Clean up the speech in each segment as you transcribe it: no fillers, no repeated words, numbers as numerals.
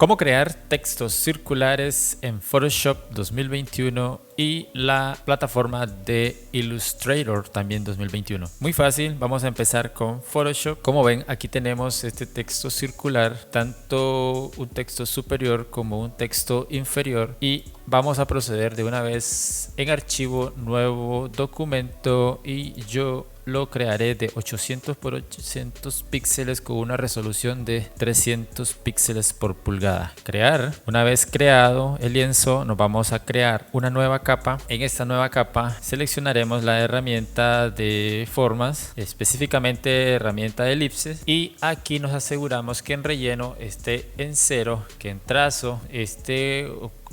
Cómo crear textos circulares en Photoshop 2021 y la plataforma de Illustrator también 2021. Muy fácil, vamos a empezar con Photoshop. Como ven, aquí tenemos este texto circular, tanto un texto superior como un texto inferior, y vamos a proceder de una vez en archivo, nuevo documento, y yo lo crearé de 800 por 800 píxeles con una resolución de 300 píxeles por pulgada. Crear. Una vez creado el lienzo, nos vamos a crear una nueva capa. En esta nueva capa seleccionaremos la herramienta de formas, específicamente herramienta de elipses, y aquí nos aseguramos que en relleno esté en 0, que en trazo esté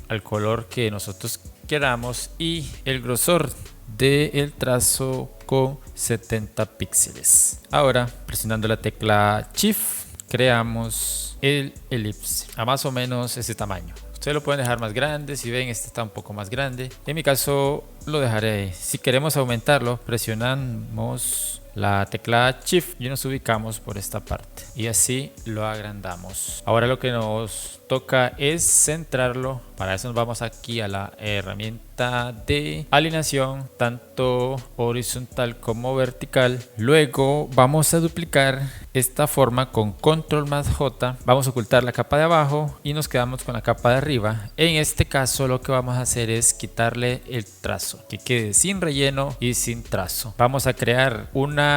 al color que nosotros queramos, y el grosor del trazo con 70 píxeles. Ahora, presionando la tecla Shift, creamos el elipse a más o menos ese tamaño. Ustedes lo pueden dejar más grande. Si ven, este está un poco más grande. En mi caso lo dejaré ahí. Si queremos aumentarlo, presionamos la tecla Shift y nos ubicamos por esta parte, y así lo agrandamos. Ahora lo que nos toca es centrarlo. Para eso nos vamos aquí a la herramienta de alineación, tanto horizontal como vertical. Luego vamos a duplicar esta forma con control más J. Vamos a ocultar la capa de abajo y nos quedamos con la capa de arriba. En este caso lo que vamos a hacer es quitarle el trazo, que quede sin relleno y sin trazo. Vamos a crear una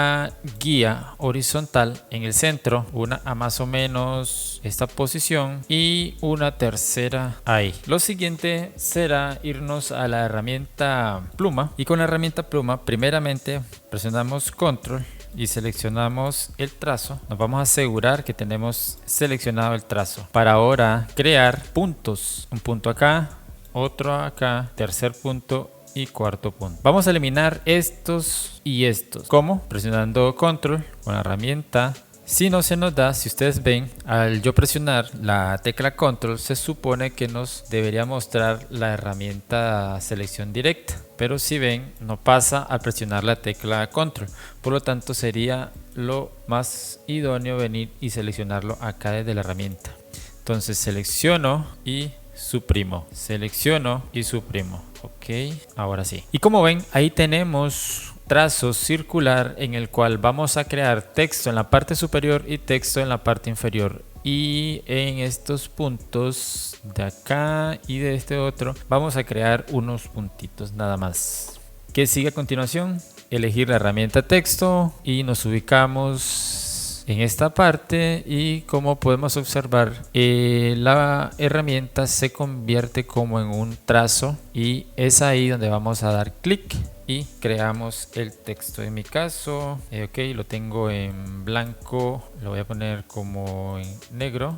guía horizontal en el centro, una a más o menos esta posición y una tercera ahí. Lo siguiente será irnos a la herramienta pluma, y con la herramienta pluma primeramente presionamos control y seleccionamos el trazo. Nos vamos a asegurar que tenemos seleccionado el trazo para ahora crear puntos. Un punto acá, otro acá, tercer punto y cuarto punto. Vamos a eliminar estos y estos. ¿Cómo? Presionando control con la herramienta. Si no se nos da, si ustedes ven, al yo presionar la tecla control, se supone que nos debería mostrar la herramienta selección directa, pero si ven, no pasa al presionar la tecla control. Por lo tanto, sería lo más idóneo venir y seleccionarlo acá desde la herramienta. Entonces selecciono y suprimo, selecciono y suprimo. Ok, ahora sí. Y como ven, ahí tenemos trazo circular en el cual vamos a crear texto en la parte superior y texto en la parte inferior. Y en estos puntos de acá y de este otro vamos a crear unos puntitos nada más. ¿Qué sigue a continuación? Elegir la herramienta texto y nos ubicamos en esta parte, y como podemos observar, la herramienta se convierte como en un trazo, y es ahí donde vamos a dar clic y creamos el texto. En mi caso, ok, lo tengo en blanco, lo voy a poner como en negro,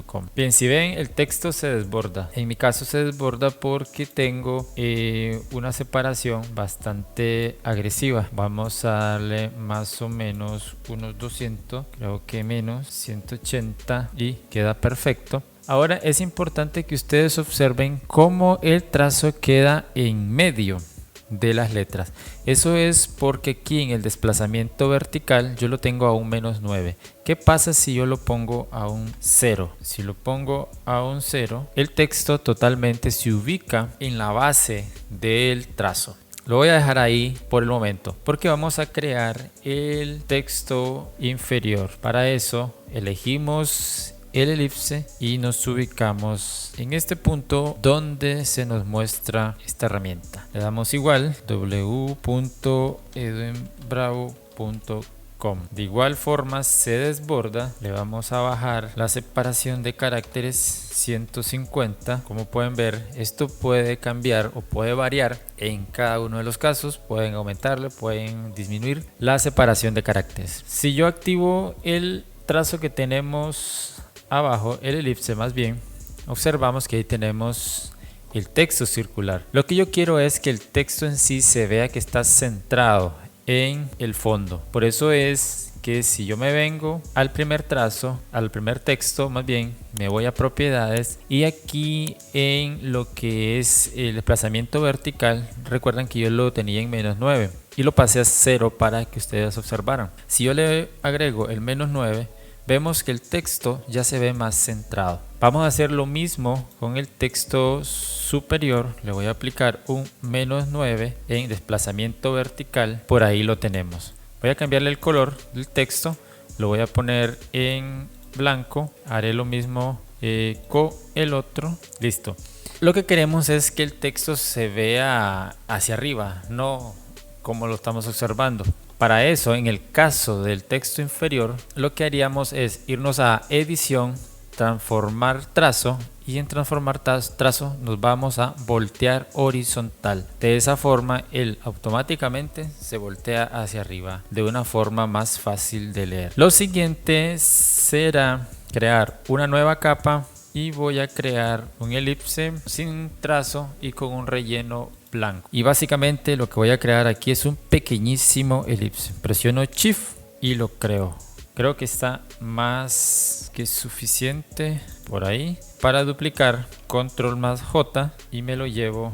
.com. Bien, si ven, el texto se desborda. En mi caso se desborda porque tengo una separación bastante agresiva. Vamos a darle más o menos unos 200, creo que menos 180, y queda perfecto. Ahora es importante que ustedes observen cómo el trazo queda en medio de las letras. Eso es porque aquí en el desplazamiento vertical yo lo tengo a un -9. ¿Qué pasa si yo lo pongo a un 0? Si lo pongo a un 0, el texto totalmente se ubica en la base del trazo. Lo voy a dejar ahí por el momento porque vamos a crear el texto inferior. Para eso elegimos el elipse y nos ubicamos en este punto donde se nos muestra esta herramienta. Le damos igual, www.edwinbravo.com. De igual forma se desborda, le vamos a bajar la separación de caracteres 150. Como pueden ver, esto puede cambiar o puede variar en cada uno de los casos. Pueden aumentarle, pueden disminuir la separación de caracteres. Si yo activo el trazo que tenemos abajo, el elipse más bien, observamos que ahí tenemos el texto circular. Lo que yo quiero es que el texto en sí se vea que está centrado en el fondo. Por eso es que si yo me vengo al primer trazo, al primer texto más bien, me voy a propiedades, y aquí en lo que es el desplazamiento vertical, recuerdan que yo lo tenía en -9 y lo pasé a 0 para que ustedes observaran. Si yo le agrego el -9, vemos que el texto ya se ve más centrado. Vamos a hacer lo mismo con el texto superior. Le voy a aplicar un -9 en desplazamiento vertical. Por ahí lo tenemos. Voy a cambiarle el color del texto. Lo voy a poner en blanco. Haré lo mismo con el otro. Listo. Lo que queremos es que el texto se vea hacia arriba, no como lo estamos observando. Para eso, en el caso del texto inferior, lo que haríamos es irnos a edición, transformar trazo, y en transformar trazo nos vamos a voltear horizontal. De esa forma él automáticamente se voltea hacia arriba de una forma más fácil de leer. Lo siguiente será crear una nueva capa y voy a crear un elipse sin trazo y con un relleno blanco. Y básicamente lo que voy a crear aquí es un pequeñísimo elipse. Presiono Shift y lo creo. Creo que está más que suficiente por ahí. Para duplicar, Control más J y me lo llevo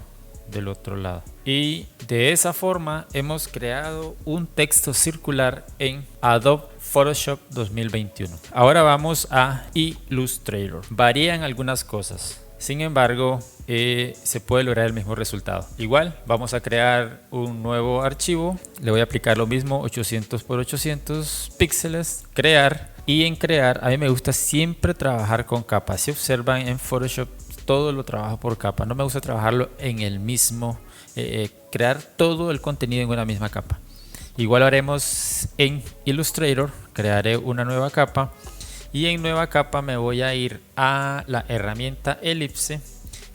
del otro lado. Y de esa forma hemos creado un texto circular en Adobe Photoshop 2021. Ahora vamos a Illustrator. Varían algunas cosas. Sin embargo, se puede lograr el mismo resultado. Igual, vamos a crear un nuevo archivo. Le voy a aplicar lo mismo, 800 por 800 píxeles. Crear. Y en crear, a mí me gusta siempre trabajar con capas. Si observan en Photoshop, todo lo trabajo por capa. No me gusta trabajarlo en el mismo, crear todo el contenido en una misma capa. Igual lo haremos en Illustrator. Crearé una nueva capa. Y en nueva capa me voy a ir a la herramienta elipse.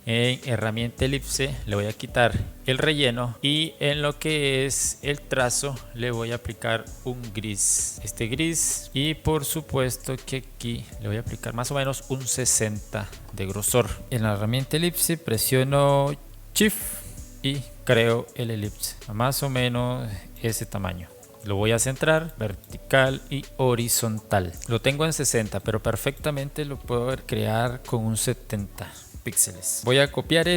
En herramienta elipse le voy a quitar el relleno y en lo que es el trazo le voy a aplicar un gris. Este gris, y por supuesto que aquí le voy a aplicar más o menos un 60 de grosor. En la herramienta elipse presiono Shift y creo el elipse a más o menos ese tamaño. Lo voy a centrar vertical y horizontal. Lo tengo en 60, pero perfectamente lo puedo crear con un 70 píxeles. Voy a copiar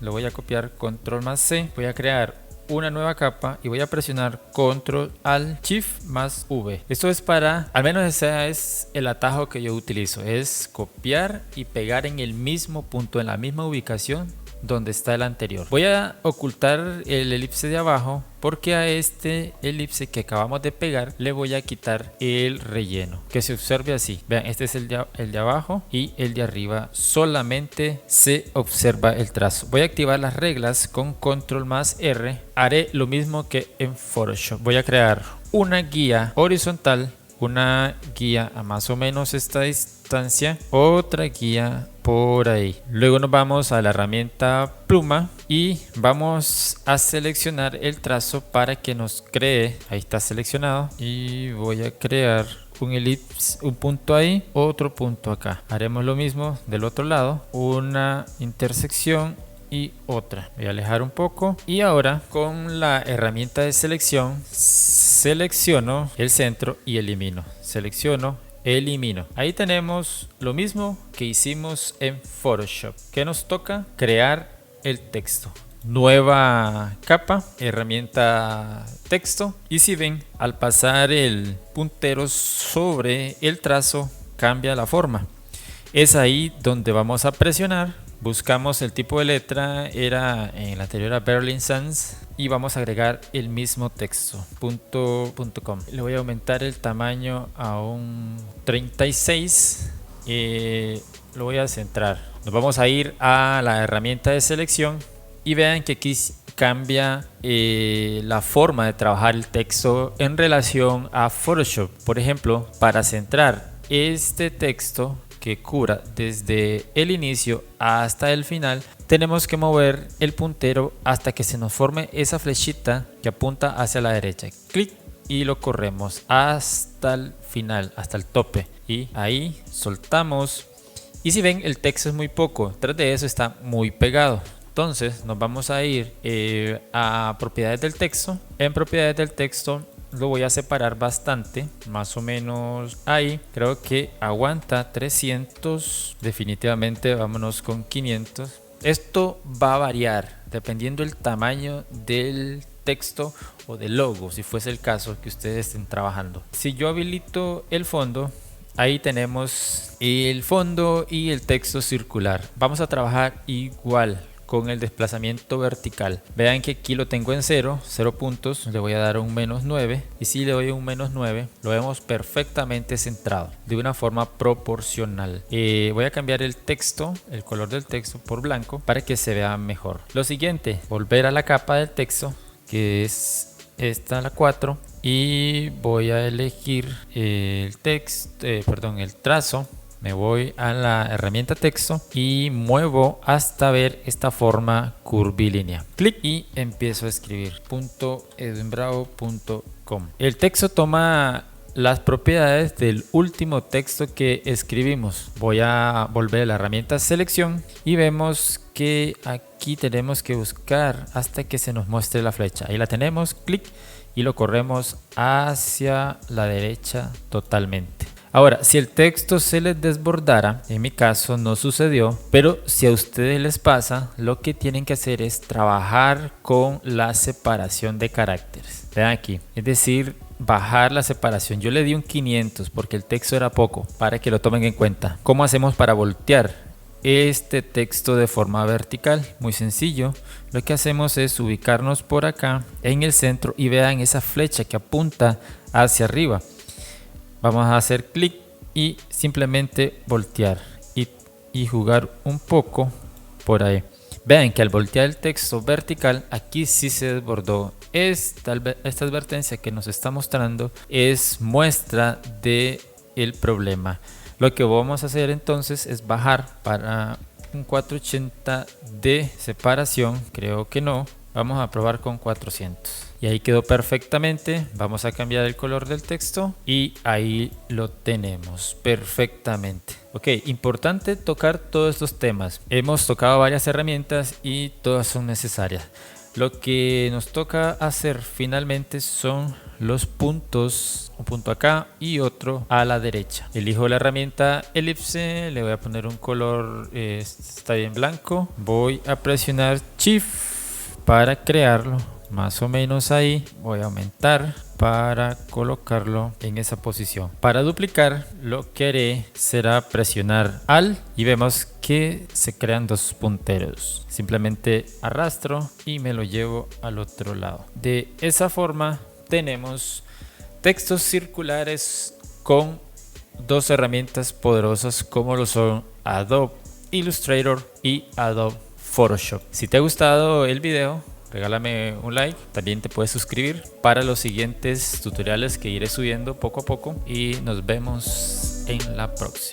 lo voy a copiar, Control más C. Voy a crear una nueva capa y voy a presionar Control Alt Shift más V. Esto es para, al menos ese es el atajo que yo utilizo, es copiar y pegar en el mismo punto, en la misma ubicación donde está el anterior. Voy a ocultar el elipse de abajo porque a este elipse que acabamos de pegar le voy a quitar el relleno. Que se observe así. Vean, este es el de abajo y el de arriba solamente se observa el trazo. Voy a activar las reglas con Control más R. Haré lo mismo que en Photoshop. Voy a crear una guía horizontal, una guía a más o menos esta distancia, otra guía por ahí. Luego nos vamos a la herramienta pluma y vamos a seleccionar el trazo para que nos cree. Ahí está seleccionado y voy a crear un elipse, un punto ahí, otro punto acá. Haremos lo mismo del otro lado, una intersección y otra. Voy a alejar un poco y ahora con la herramienta de selección selecciono el centro y elimino. Selecciono, elimino. Ahí tenemos lo mismo que hicimos en Photoshop. ¿Qué nos toca? Crear el texto. Nueva capa, herramienta texto, y si ven, al pasar el puntero sobre el trazo cambia la forma. Es ahí donde vamos a presionar. Buscamos el tipo de letra, era en la anterior a Berlin Sans, y vamos a agregar el mismo texto, .com. Le voy a aumentar el tamaño a un 36, lo voy a centrar. Nos vamos a ir a la herramienta de selección y vean que aquí cambia la forma de trabajar el texto en relación a Photoshop. Por ejemplo, para centrar este texto que cubra desde el inicio hasta el final, tenemos que mover el puntero hasta que se nos forme esa flechita que apunta hacia la derecha. Clic y lo corremos hasta el final, hasta el tope, y ahí soltamos. Y si ven, el texto es muy poco, tras de eso está muy pegado. Entonces nos vamos a ir a propiedades del texto. En propiedades del texto lo voy a separar bastante, más o menos ahí. Creo que aguanta 300, definitivamente vámonos con 500. Esto va a variar dependiendo del tamaño del texto o del logo, si fuese el caso que ustedes estén trabajando. Si yo habilito el fondo, ahí tenemos el fondo y el texto circular. Vamos a trabajar igual con el desplazamiento vertical. Vean que aquí lo tengo en 0 puntos, le voy a dar un -9 y si le doy un -9 lo vemos perfectamente centrado de una forma proporcional. Voy a cambiar el texto, el color del texto por blanco para que se vea mejor. Lo siguiente, volver a la capa del texto, que es esta, la 4, y voy a elegir el trazo. Me voy a la herramienta texto y muevo hasta ver esta forma curvilínea. Clic y empiezo a escribir .edwinbravo.com. El texto toma las propiedades del último texto que escribimos. Voy a volver a la herramienta selección y vemos que aquí tenemos que buscar hasta que se nos muestre la flecha. Ahí la tenemos, clic y lo corremos hacia la derecha totalmente. Ahora, si el texto se les desbordara, en mi caso no sucedió, pero si a ustedes les pasa, lo que tienen que hacer es trabajar con la separación de caracteres. Vean aquí, es decir, bajar la separación. Yo le di un 500 porque el texto era poco, para que lo tomen en cuenta. ¿Cómo hacemos para voltear este texto de forma vertical? Muy sencillo. Lo que hacemos es ubicarnos por acá en el centro y vean esa flecha que apunta hacia arriba. Vamos a hacer clic y simplemente voltear y jugar un poco por ahí. Vean que al voltear el texto vertical, aquí sí se desbordó. Esta advertencia que nos está mostrando es muestra del problema. Lo que vamos a hacer entonces es bajar para un 480 de separación. Creo que no. Vamos a probar con 400. Y ahí quedó perfectamente. Vamos a cambiar el color del texto y ahí lo tenemos perfectamente. Ok, importante tocar todos estos temas. Hemos tocado varias herramientas y todas son necesarias. Lo que nos toca hacer finalmente son los puntos, un punto acá y otro a la derecha. Elijo la herramienta elipse, le voy a poner un color, está bien blanco. Voy a presionar Shift para crearlo, más o menos ahí. Voy a aumentar para colocarlo en esa posición. Para duplicar, lo que haré será presionar Alt y vemos que se crean dos punteros. Simplemente arrastro y me lo llevo al otro lado. De esa forma tenemos textos circulares con dos herramientas poderosas como lo son Adobe Illustrator y Adobe Photoshop. Si te ha gustado el video, regálame un like. También te puedes suscribir para los siguientes tutoriales que iré subiendo poco a poco y nos vemos en la próxima.